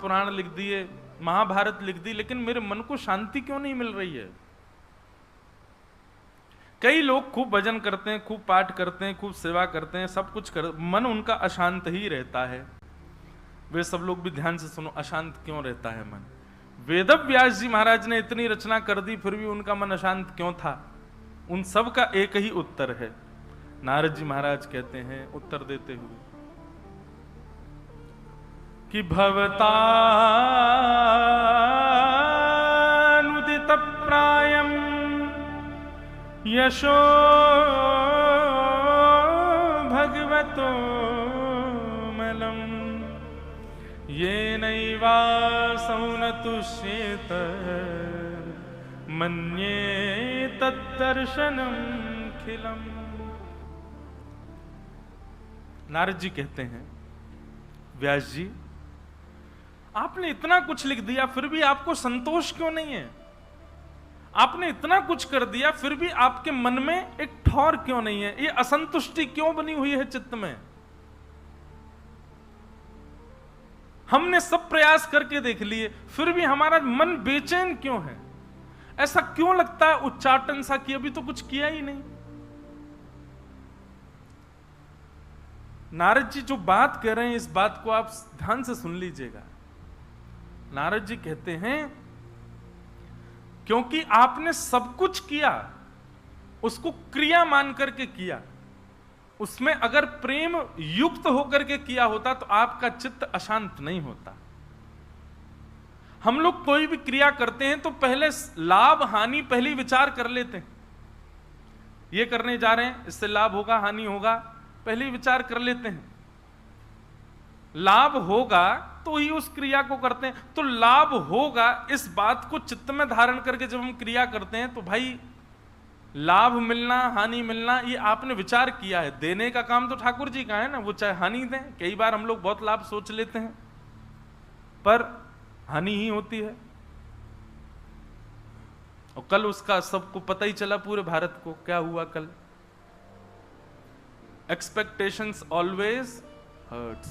पुराण लिख दिए, महाभारत लिख दी, लेकिन मेरे मन को शांति क्यों नहीं मिल रही है? कई लोग खूब भजन करते हैं, खूब पाठ करते हैं, खूब सेवा करते हैं, सब कुछ कर, मन उनका अशांत ही रहता है। वे सब लोग भी ध्यान से सुनो, अशांत क्यों रहता है मन? वेदव्यास जी महाराज ने इतनी रचना कर दी, फिर भी उनका मन अशांत क्यों था? उन सब का एक ही उत्तर है। नारद जी महाराज कहते हैं उत्तर देते हुए कि भवतानुदित प्रायम यशो भगवतो मलम येनैवासौ न तुष्येत मन्ये तद्दर्शनम खिलम। नारद जी कहते हैं, व्यास जी आपने इतना कुछ लिख दिया, फिर भी आपको संतोष क्यों नहीं है? आपने इतना कुछ कर दिया, फिर भी आपके मन में एक ठौर क्यों नहीं है? ये असंतुष्टि क्यों बनी हुई है चित्त में? हमने सब प्रयास करके देख लिए, फिर भी हमारा मन बेचैन क्यों है? ऐसा क्यों लगता है उच्चाटन सा कि अभी तो कुछ किया ही नहीं? नारद जी जो बात कह रहे हैं, इस बात को आप ध्यान से सुन लीजिएगा। नारद जी कहते हैं क्योंकि आपने सब कुछ किया, उसको क्रिया मान करके किया, उसमें अगर प्रेम युक्त होकर के किया होता तो आपका चित्त अशांत नहीं होता। हम लोग कोई भी क्रिया करते हैं तो पहले लाभ हानि पहले विचार कर लेते हैं। ये करने जा रहे हैं, इससे लाभ होगा हानि होगा, पहले विचार कर लेते हैं। लाभ होगा तो ही उस क्रिया को करते हैं। तो लाभ होगा इस बात को चित्त में धारण करके जब हम क्रिया करते हैं तो भाई लाभ मिलना हानि मिलना ये आपने विचार किया है। देने का काम तो ठाकुर जी का है ना, वो चाहे हानि दें। कई बार हम लोग बहुत लाभ सोच लेते हैं पर हानि ही होती है, और कल उसका सबको पता ही चला, पूरे भारत को क्या हुआ कल। एक्सपेक्टेशंस ऑलवेज हर्ट्स,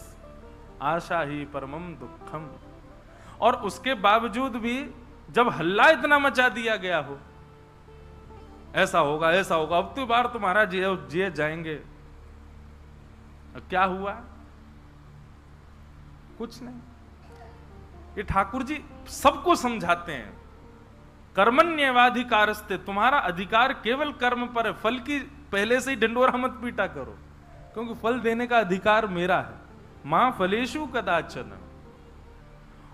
आशा ही परमम दुखम। और उसके बावजूद भी जब हल्ला इतना मचा दिया गया हो, ऐसा होगा ऐसा होगा, अब तो बार तुम्हारा जिए जाएंगे, क्या हुआ? कुछ नहीं। ये ठाकुर जी सबको समझाते हैं, कर्मण्येवाधिकारस्ते, तुम्हारा अधिकार केवल कर्म पर है, फल की पहले से ही ढिंडोरा मत पीटा करो, क्योंकि फल देने का अधिकार मेरा है। मां फलेषु कदाचन।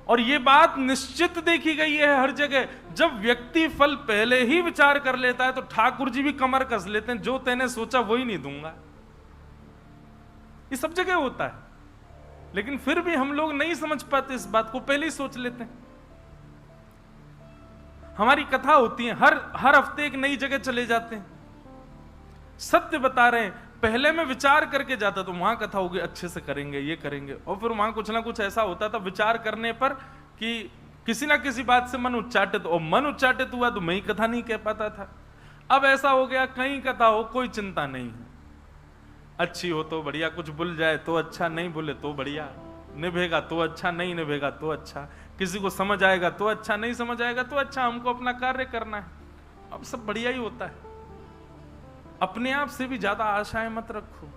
और ये बात निश्चित देखी गई है हर जगह। जब व्यक्ति फल पहले ही विचार कर लेता है तो ठाकुर जी भी कमर कस लेते हैं, जो तैने सोचा वही नहीं दूंगा। ये सब जगह होता है, लेकिन फिर भी हम लोग नहीं समझ पाते इस बात को, पहले ही सोच लेते हैं। हमारी कथा होती है, हर हफ्ते एक नई जगह चले जाते हैं, सत्य बता रहे हैं। पहले मैं विचार करके जाता तो वहां कथा होगी, अच्छे से करेंगे, ये करेंगे, और फिर वहां कुछ ना कुछ ऐसा होता था विचार करने पर कि किसी ना किसी बात से मन उच्चाटित, और मन उच्चाटित हुआ तो मैं ही कथा नहीं कह पाता था। अब ऐसा हो गया, कहीं कथा हो कोई चिंता नहीं है, अच्छी हो तो बढ़िया, कुछ भूल जाए तो अच्छा, नहीं भूले तो बढ़िया, निभेगा तो अच्छा, नहीं निभेगा तो अच्छा, किसी को समझ आएगा तो अच्छा, नहीं समझ आएगा तो अच्छा, हमको अपना कार्य करना है। अब सब बढ़िया ही होता है। अपने आप से भी ज्यादा आशाएं मत रखो।